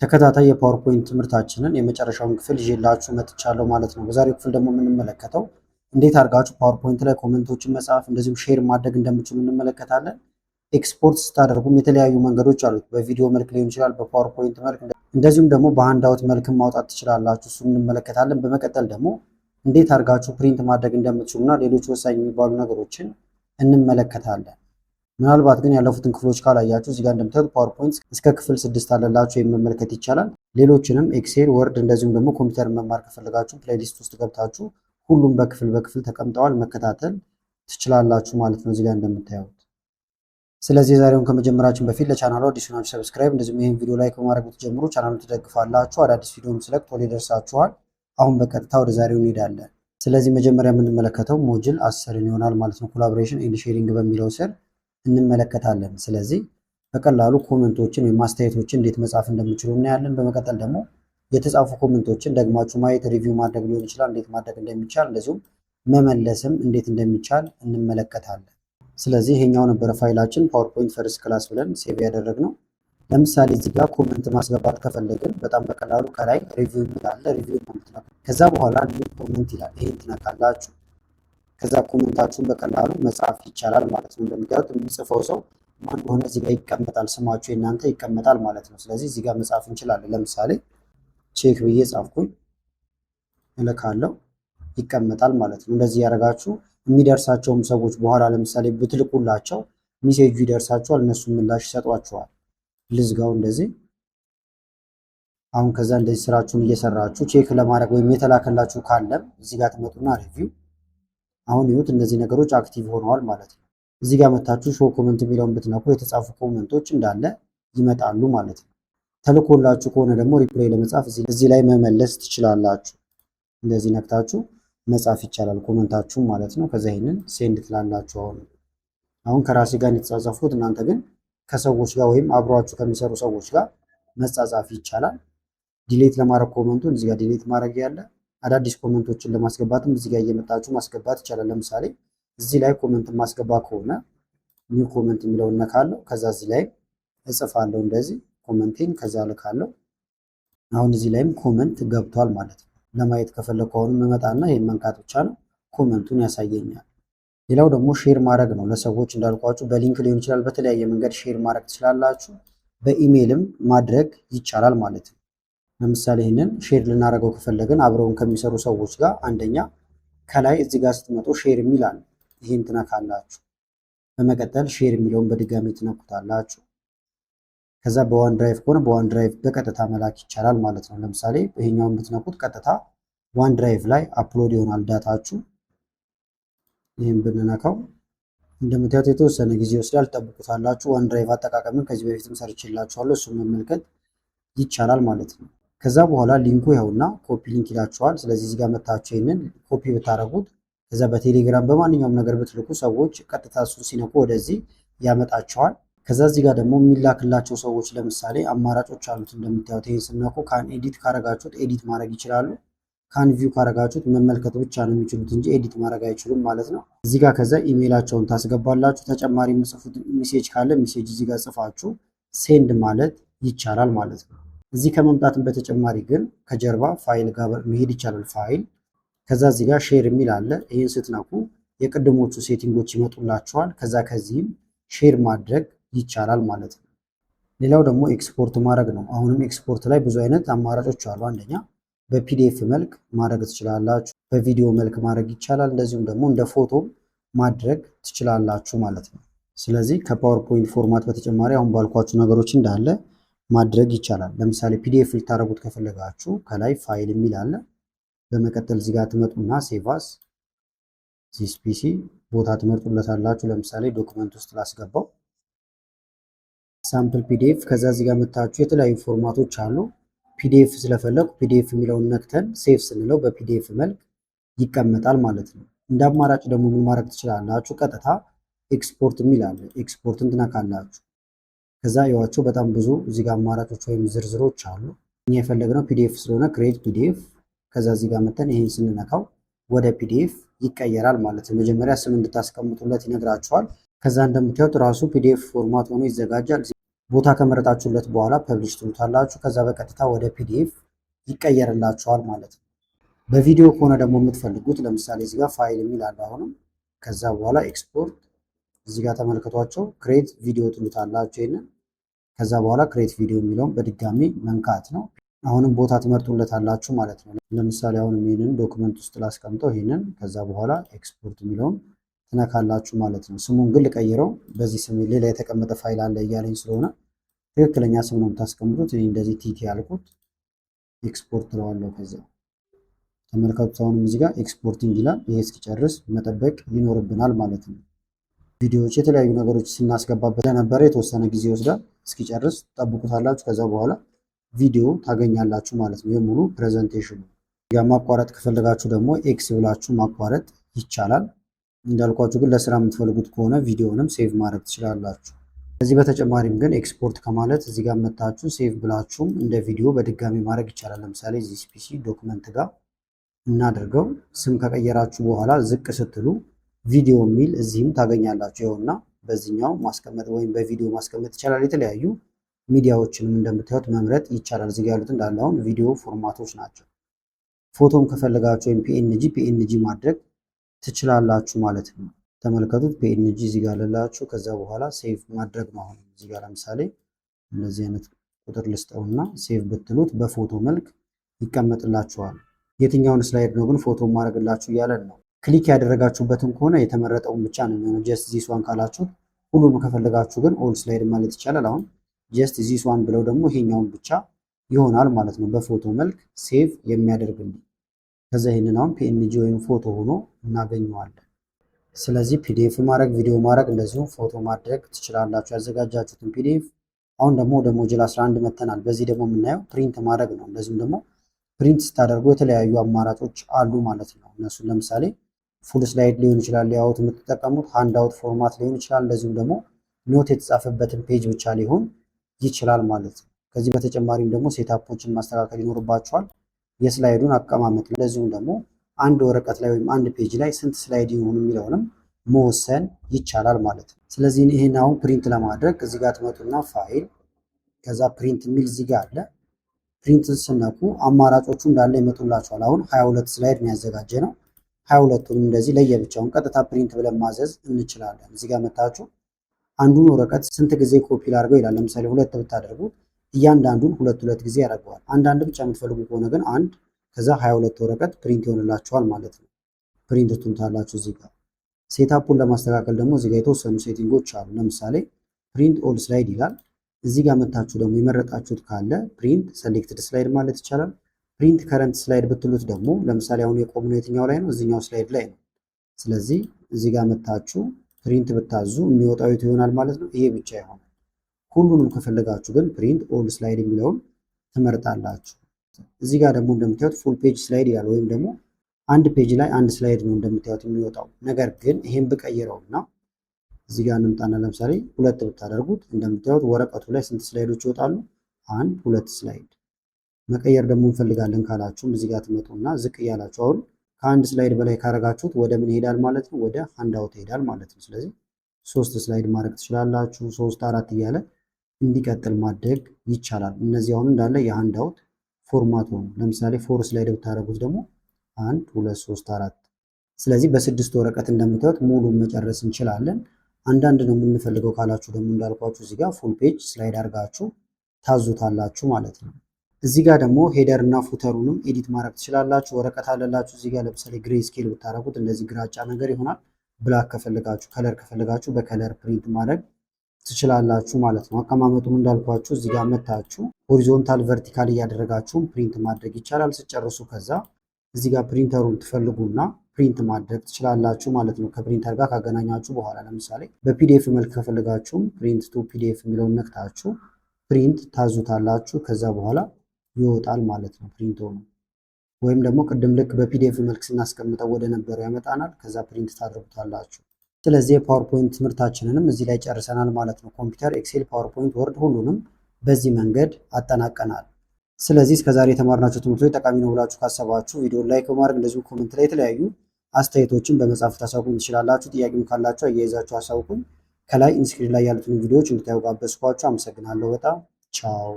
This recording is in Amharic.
ተከታታይ የፓወርፖይንት ትምህርታችንን የመጨረሻውን ክፍል ይዤላችሁ መጥቻለሁ ማለት ነው። በዛሬው ክፍል ደግሞ የምንመለከተው እንዴት አድርጋችሁ ፓወርፖይንት ላይ ኮሜንቶችን መጻፍ እንደዚሁም ሼር ማድረግ እንደምችሉ እንመለከታለን። ኤክስፖርት ስታደርጉም የተለያዩ መንገዶች አሉት። በቪዲዮ መልክ ሊሆን ይችላል፣ በፓወርፖይንት መልክ እንደዚሁም ደግሞ በሃንዳውት መልክም ማውጣት ትችላላችሁ። እሱን እንመለከታለን። በመቀጠል ደግሞ እንዴት አድርጋችሁ ፕሪንት ማድረግ እንደምትችሉና ሌሎች ወሳኝ የሚባሉ ነገሮችን እንመለከታለን። ምናልባት ግን ያለፉትን ክፍሎች ካላያችሁ እዚጋ እንደምታዩት ፓወርፖይንት እስከ ክፍል 6 አለላችሁ መመልከት ይቻላል። ሌሎችንም ኤክሴል፣ ወርድ እንደዚሁም ደግሞ ኮምፒውተር መማር ከፈለጋችሁ ፕሌሊስት ውስጥ ገብታችሁ ሁሉም በክፍል ተቀምጠዋል መከታተል ትችላላችሁ ማለት ነው እዚጋ እንደምታዩት። ስለዚህ ዛሬውን ከመጀመራችን በፊት ለቻናሉ አዲስ ናችሁ ሰብስክራይብ፣ እንደዚሁም ይህን ቪዲዮ ላይክ በማድረግ ብትጀምሩ ቻናሉን ትደግፋላችሁ። አዳዲስ ቪዲዮም ስለቅ ቶሎ ይደርሳችኋል። አሁን በቀጥታ ወደ ዛሬው እንሄዳለን። ስለዚህ መጀመሪያ የምንመለከተው ሞጁል 10 ይሆናል ማለት ነው። ኮላቦሬሽን ኤንድ ሼሪንግ በሚለው ስር እንመለከታለን። ስለዚህ በቀላሉ ኮሜንቶችን ወይም ማስተያየቶችን እንዴት መጻፍ እንደምችሉ እናያለን። በመቀጠል ደግሞ የተጻፉ ኮሜንቶችን ደግማችሁ ማየት ሪቪው ማድረግ ሊሆን ይችላል፣ እንዴት ማድረግ እንደሚቻል እንደዚሁም መመለስም እንዴት እንደሚቻል እንመለከታለን። ስለዚህ ይሄኛው ነበረ ፋይላችን ፓወርፖይንት ፈርስት ክላስ ብለን ሴቭ ያደረግነው። ለምሳሌ እዚህ ጋር ኮሜንት ማስገባት ከፈለግን በጣም በቀላሉ ከላይ ሪቪው ይላል፣ ሪቪው ነው። ከዛ በኋላ ኒው ኮሜንት ይላል፣ ይሄን ትነካላችሁ። ከዛ ኮሜንታችሁን በቀላሉ መጻፍ ይቻላል ማለት ነው። እንደምታዩት የሚጽፈው ሰው ማን እንደሆነ እዚህ ጋር ይቀመጣል፣ ስማችሁ የእናንተ ይቀመጣል ማለት ነው። ስለዚህ እዚህ ጋር መጻፍ እንችላለን። ለምሳሌ ቼክ ብዬ ጻፍኩኝ እልካለሁ፣ ይቀመጣል ማለት ነው። እንደዚህ ያደርጋችሁ የሚደርሳቸውም ሰዎች በኋላ ለምሳሌ ብትልኩላቸው ሚሴጁ ይደርሳቸዋል፣ እነሱ ምላሽ ይሰጧቸዋል። ልዝጋው እንደዚህ። አሁን ከዛ እንደዚህ ስራችሁን እየሰራችሁ ቼክ ለማድረግ ወይም የተላከላችሁ ካለም እዚህ ጋር ትመጡና ሪቪው። አሁን ይሁት እነዚህ ነገሮች አክቲቭ ሆነዋል ማለት ነው። እዚህ ጋር መታችሁ ሾው ኮመንት የሚለውን ብትነኩ የተጻፉ ኮመንቶች እንዳለ ይመጣሉ ማለት ነው። ተልኮላችሁ ከሆነ ደግሞ ሪፕላይ ለመጻፍ እዚህ ላይ መመለስ ትችላላችሁ። እንደዚህ ነክታችሁ መጻፍ ይቻላል ኮመንታችሁ ማለት ነው። ከዛ ይሄንን ሴንድ ትላላችሁ። አሁን ከራሴ ጋር የተጻጻፉት እናንተ ግን ከሰዎች ጋር ወይም አብሯችሁ ከሚሰሩ ሰዎች ጋር መጻጻፍ ይቻላል። ዲሌት ለማድረግ ኮመንቱን እዚህ ጋር ዲሌት ማድረግ ያለ፣ አዳዲስ ኮመንቶችን ለማስገባትም እዚህ ጋር እየመጣችሁ ማስገባት ይቻላል። ለምሳሌ እዚህ ላይ ኮመንት ማስገባ ከሆነ ኒው ኮመንት የሚለውን ነካለሁ። ከዛ እዚህ ላይ እጽፋለሁ እንደዚህ ኮመንቴን፣ ከዛ ልካለሁ። አሁን እዚህ ላይም ኮመንት ገብቷል ማለት ነው። ለማየት ከፈለኩ አሁን መመጣና ይሄን መንካት ብቻ ነው፣ ኮመንቱን ያሳየኛል። ሌላው ደግሞ ሼር ማድረግ ነው። ለሰዎች እንዳልኳችሁ በሊንክ ሊሆን ይችላል፣ በተለያየ መንገድ ሼር ማድረግ ትችላላችሁ። በኢሜይልም ማድረግ ይቻላል ማለት ነው። ለምሳሌ ይህንን ሼር ልናደርገው ከፈለግን አብረውን ከሚሰሩ ሰዎች ጋር አንደኛ ከላይ እዚህ ጋር ስትመጡ ሼር የሚል አለ፣ ይህን ትነካላችሁ። በመቀጠል ሼር የሚለውን በድጋሚ ትነኩታላችሁ። ከዛ በዋን ድራይቭ ከሆነ በዋን ድራይቭ በቀጥታ መላክ ይቻላል ማለት ነው። ለምሳሌ ይሄኛውን ብትነኩት ቀጥታ ዋን ድራይቭ ላይ አፕሎድ ይሆናል ዳታችሁ። ይህን ብንነካው እንደምታዩት የተወሰነ ጊዜ ይወስዳል፣ ጠብቁታላችሁ። ዋን ድራይቭ አጠቃቀምን ከዚህ በፊትም ሰርችላችኋለሁ፣ እሱን መመልከት ይቻላል ማለት ነው። ከዛ በኋላ ሊንኩ ይኸውና ኮፒ ሊንክ ይላችኋል። ስለዚህ እዚህ ጋር መታችሁ ይሄንን ኮፒ ብታደርጉት ከዛ በቴሌግራም በማንኛውም ነገር ብትልኩ ሰዎች ቀጥታ እሱን ሲነኩ ወደዚህ ያመጣቸዋል። ከዛ እዚህ ጋር ደግሞ የሚላክላቸው ሰዎች ለምሳሌ አማራጮች አሉት። እንደምታዩት ይሄን ስነኩ ካን ኤዲት ካረጋችሁት ኤዲት ማድረግ ይችላሉ። ካን ቪው ካረጋችሁት መመልከት ብቻ ነው የሚችሉት እንጂ ኤዲት ማድረግ አይችሉም ማለት ነው። እዚህ ጋር ከዛ ኢሜይላቸውን ታስገባላችሁ። ተጨማሪ የምጽፉት ሜሴጅ ካለ ሜሴጅ እዚህ ጋር ጽፋችሁ ሴንድ ማለት ይቻላል ማለት ነው። እዚህ ከመምጣትም በተጨማሪ ግን ከጀርባ ፋይል ጋር መሄድ ይቻላል። ፋይል ከዛ እዚህ ጋር ሼር የሚል አለ። ይህን ስትነኩ የቅድሞቹ ሴቲንጎች ይመጡላችኋል። ከዛ ከዚህም ሼር ማድረግ ይቻላል ማለት ነው። ሌላው ደግሞ ኤክስፖርት ማድረግ ነው። አሁንም ኤክስፖርት ላይ ብዙ አይነት አማራጮች አሉ። አንደኛ በፒዲኤፍ መልክ ማድረግ ትችላላችሁ፣ በቪዲዮ መልክ ማድረግ ይቻላል። እንደዚሁም ደግሞ እንደ ፎቶ ማድረግ ትችላላችሁ ማለት ነው። ስለዚህ ከፓወርፖይንት ፎርማት በተጨማሪ አሁን ባልኳችሁ ነገሮች እንዳለ ማድረግ ይቻላል። ለምሳሌ ፒዲኤፍ ልታደርጉት ከፈለጋችሁ ከላይ ፋይል የሚል አለ። በመቀጠል እዚህ ጋር ትመጡና ሴቫስ ዚስ ፒሲ ቦታ ትመርጡለታላችሁ። ለምሳሌ ዶክመንት ውስጥ ላስገባው ሳምፕል ፒዲኤፍ። ከዛ እዚህ ጋር መታችሁ የተለያዩ ፎርማቶች አሉ። ፒዲኤፍ ስለፈለኩ ፒዲኤፍ የሚለውን ነክተን ሴቭ ስንለው በፒዲኤፍ መልክ ይቀመጣል ማለት ነው። እንደ አማራጭ ደግሞ ምን ማድረግ ትችላላችሁ? ቀጥታ ኤክስፖርት የሚል አለ። ኤክስፖርትን ትነካላችሁ። ከዛ ይዋቸው በጣም ብዙ እዚህ ጋር አማራጮች ወይም ዝርዝሮች አሉ። እኛ የፈለግነው ፒዲኤፍ ስለሆነ ክሬት ፒዲኤፍ። ከዛ እዚህ ጋር መተን ይሄን ስንነካው ወደ ፒዲኤፍ ይቀየራል ማለት ነው። መጀመሪያ ስም እንድታስቀምጡለት ይነግራችኋል። ከዛ እንደምታዩት ራሱ ፒዲኤፍ ፎርማት ሆኖ ይዘጋጃል። ቦታ ከመረጣችሁለት በኋላ ፐብሊሽ ትሉታላችሁ። ከዛ በቀጥታ ወደ ፒዲኤፍ ይቀየርላችኋል ማለት ነው። በቪዲዮ ከሆነ ደግሞ የምትፈልጉት ለምሳሌ እዚህ ጋር ፋይል የሚል አለ አሁንም። ከዛ በኋላ ኤክስፖርት እዚህ ጋር ተመልክቷቸው ክሬት ቪዲዮ ትሉታላችሁ ይሄንን። ከዛ በኋላ ክሬት ቪዲዮ የሚለውን በድጋሚ መንካት ነው። አሁንም ቦታ ትመርጡለታላችሁ ማለት ነው። ለምሳሌ አሁንም ይህንን ዶክመንት ውስጥ ላስቀምጠው ይህንን። ከዛ በኋላ ኤክስፖርት የሚለውን ትነካላችሁ ማለት ነው። ስሙን ግን ልቀይረው፣ በዚህ ስም ሌላ የተቀመጠ ፋይል አለ እያለኝ ስለሆነ ትክክለኛ ስም ነው የምታስቀምጡት። እኔ እንደዚህ ቲቲ ያልኩት ኤክስፖርት ለዋለሁ። ከዛ ተመልከቱት አሁንም እዚህ ጋር ኤክስፖርቲንግ ይላል። ይሄ እስኪጨርስ መጠበቅ ይኖርብናል ማለት ነው። ቪዲዮዎች የተለያዩ ነገሮች ስናስገባበት ለነበረ የተወሰነ ጊዜ ይወስዳል። እስኪጨርስ ጠብቁታላችሁ። ከዛ በኋላ ቪዲዮ ታገኛላችሁ ማለት ነው። የሙሉ ፕሬዘንቴሽኑ ያ ማቋረጥ ከፈለጋችሁ ደግሞ ኤክስ ብላችሁ ማቋረጥ ይቻላል። እንዳልኳችሁ ግን ለስራ የምትፈልጉት ከሆነ ቪዲዮንም ሴቭ ማድረግ ትችላላችሁ። ከዚህ በተጨማሪም ግን ኤክስፖርት ከማለት እዚህ ጋር መታችሁ ሴቭ ብላችሁም እንደ ቪዲዮ በድጋሚ ማድረግ ይቻላል። ለምሳሌ እዚህ ፒሲ ዶክመንት ጋር እናድርገው። ስም ከቀየራችሁ በኋላ ዝቅ ስትሉ ቪዲዮ የሚል እዚህም ታገኛላችሁ። ይኸውና በዚህኛው ማስቀመጥ ወይም በቪዲዮ ማስቀመጥ ይቻላል። የተለያዩ ሚዲያዎችንም እንደምታዩት መምረጥ ይቻላል። እዚህ ጋር ያሉት እንዳለ አሁን ቪዲዮ ፎርማቶች ናቸው። ፎቶም ከፈለጋችሁ ወይም ፒኤንጂ ማድረግ ትችላላችሁ ማለት ነው። ተመልከቱት ፒኤንጂ እዚህ ጋር አለላችሁ። ከዛ በኋላ ሴቭ ማድረግ ነው። አሁን እዚህ ጋር ለምሳሌ እንደዚህ አይነት ቁጥር ልስጠውና ሴቭ ብትሉት በፎቶ መልክ ይቀመጥላችኋል። የትኛውን ስላይድ ነው ግን ፎቶ ማድረግላችሁ እያለን ነው። ክሊክ ያደረጋችሁበትን ከሆነ የተመረጠውን ብቻ ነው የሚሆነው። ጀስት ዚስ ዋን ካላችሁ ሁሉንም ከፈለጋችሁ ግን ኦል ስላይድ ማለት ይቻላል። አሁን ጀስት ዚስ ዋን ብለው ደግሞ ይሄኛውን ብቻ ይሆናል ማለት ነው፣ በፎቶ መልክ ሴቭ የሚያደርግልኝ። ከዛ ይህንን አሁን ፒኤንጂ ወይም ፎቶ ሆኖ እናገኘዋለን። ስለዚህ ፒዲኤፍ ማድረግ፣ ቪዲዮ ማድረግ፣ እንደዚሁም ፎቶ ማድረግ ትችላላችሁ ያዘጋጃችሁትን ፒዲኤፍ። አሁን ደግሞ ወደ ሞጁል 11 መተናል። በዚህ ደግሞ የምናየው ፕሪንት ማድረግ ነው። እንደዚሁም ደግሞ ፕሪንት ስታደርጉ የተለያዩ አማራጮች አሉ ማለት ነው። እነሱን ለምሳሌ ፉል ስላይድ ሊሆን ይችላል ሌአውት የምትጠቀሙት፣ ሃንድ አውት ፎርማት ሊሆን ይችላል። እንደዚሁም ደግሞ ኖት የተጻፈበትን ፔጅ ብቻ ሊሆን ይችላል ማለት ነው። ከዚህ በተጨማሪም ደግሞ ሴታፖችን ማስተካከል ይኖርባቸዋል። የስላይዱን አቀማመጥ፣ እንደዚሁም ደግሞ አንድ ወረቀት ላይ ወይም አንድ ፔጅ ላይ ስንት ስላይድ ይሆኑ የሚለውንም መወሰን ይቻላል ማለት ነው። ስለዚህ ይህን አሁን ፕሪንት ለማድረግ እዚህ ጋር ትመጡና ፋይል፣ ከዛ ፕሪንት የሚል እዚህ ጋር አለ። ፕሪንት ስነኩ አማራጮቹ እንዳለ ይመጡላቸዋል። አሁን 22 ስላይድ ነው ያዘጋጀ ነው። 22ቱንም እንደዚህ ለየብቻውን ቀጥታ ፕሪንት ብለን ማዘዝ እንችላለን። እዚህ ጋር መታችሁ አንዱን ወረቀት ስንት ጊዜ ኮፒ ላድርገው ይላል። ለምሳሌ 2 ብታደርጉት እያንዳንዱን 2 ጊዜ ያደርገዋል። አንዳንድ ብቻ የምትፈልጉ ከሆነ ግን አንድ፣ ከዛ 22 ወረቀት ፕሪንት ይሆንላችኋል ማለት ነው። ፕሪንት ትሉታላችሁ። እዚህ ጋር ሴታፑን ለማስተካከል ደግሞ እዚህ ጋር የተወሰኑ ሴቲንጎች አሉ። ለምሳሌ ፕሪንት ኦል ስላይድ ይላል። እዚህ ጋር መታችሁ ደግሞ የመረጣችሁት ካለ ፕሪንት ሰሌክትድ ስላይድ ማለት ይቻላል። ፕሪንት ከረንት ስላይድ ብትሉት ደግሞ ለምሳሌ አሁን የቆምነው የትኛው ላይ ነው? እዚኛው ስላይድ ላይ ነው። ስለዚህ እዚህ ጋር መታችሁ ፕሪንት ብታዙ የሚወጣው የቱ ይሆናል ማለት ነው? ይሄ ብቻ ይሆናል። ሁሉንም ከፈለጋችሁ ግን ፕሪንት ኦል ስላይድ የሚለውን ትመርጣላችሁ። እዚህ ጋር ደግሞ እንደምታዩት ፉል ፔጅ ስላይድ ይላል። ወይም ደግሞ አንድ ፔጅ ላይ አንድ ስላይድ ነው እንደምታዩት የሚወጣው። ነገር ግን ይሄን ብቀይረውና እዚህ ጋር እንምጣና ለምሳሌ 2 ብታደርጉት እንደምታዩት ወረቀቱ ላይ ስንት ስላይዶች ይወጣሉ? 1 2 ስላይድ። መቀየር ደግሞ እንፈልጋለን ካላችሁም እዚህ ጋር ትመጡና ዝቅ እያላችሁ አሁን ከአንድ ስላይድ በላይ ካረጋችሁት ወደ ምን ይሄዳል ማለት ነው? ወደ ሃንድ አውት ይሄዳል ማለት ነው። ስለዚህ 3 ስላይድ ማድረግ ትችላላችሁ። 3 4 እያለ እንዲቀጥል ማድረግ ይቻላል። እነዚህ አሁን እንዳለ የሃንድ አውት ፎርማት ሆኑ። ለምሳሌ 4 ስላይድ ብታደርጉት ደግሞ 1 2 3 4። ስለዚህ በ6 ወረቀት እንደምታዩት ሙሉን መጨረስ እንችላለን። አንዳንድ ነው የምንፈልገው ካላችሁ ደግሞ እንዳልኳችሁ እዚህ ጋር ፉል ፔጅ ስላይድ አድርጋችሁ ታዙታላችሁ ማለት ነው። እዚህ ጋር ደግሞ ሄደር እና ፉተሩንም ኤዲት ማድረግ ትችላላችሁ። ወረቀት አለላችሁ እዚህ ጋር ለምሳሌ ግሬ ስኬል ብታደርጉት እንደዚህ ግራጫ ነገር ይሆናል። ብላክ ከፈለጋችሁ፣ ከለር ከፈለጋችሁ በከለር ፕሪንት ማድረግ ትችላላችሁ ማለት ነው። አቀማመጡም እንዳልኳችሁ እዚህ ጋር መታችሁ ሆሪዞንታል ቨርቲካል እያደረጋችሁ ፕሪንት ማድረግ ይቻላል። ስጨርሱ ከዛ እዚህ ጋር ፕሪንተሩን ትፈልጉና ፕሪንት ማድረግ ትችላላችሁ ማለት ነው። ከፕሪንተር ጋር ካገናኛችሁ በኋላ ለምሳሌ በፒዲኤፍ መልክ ከፈለጋችሁም ፕሪንት ቱ ፒዲኤፍ የሚለውን ነክታችሁ ፕሪንት ታዙታላችሁ። ከዛ በኋላ ይወጣል ማለት ነው ፕሪንት ሆኖ። ወይም ደግሞ ቅድም ልክ በፒዲኤፍ መልክ ስናስቀምጠው ወደ ነበረው ያመጣናል። ከዛ ፕሪንት ታደርጉታላችሁ። ስለዚህ የፓወርፖይንት ትምህርታችንንም እዚህ ላይ ጨርሰናል ማለት ነው። ኮምፒውተር፣ ኤክሴል፣ ፓወርፖይንት፣ ወርድ ሁሉንም በዚህ መንገድ አጠናቀናል። ስለዚህ እስከዛሬ የተማርናቸው ትምህርቶች ጠቃሚ ነው ብላችሁ ካሰባችሁ ቪዲዮ ላይክ በማድረግ እንደዚሁ ኮሜንት ላይ የተለያዩ አስተያየቶችን በመጻፍ ታሳውቁኝ ትችላላችሁ። ጥያቄም ካላችሁ አያይዛችሁ አሳውቁኝ። ከላይ ኢንስክሪን ላይ ያሉትን ቪዲዮዎች እንድታዩ ጋበዝኳችሁ። አመሰግናለሁ በጣም ቻው።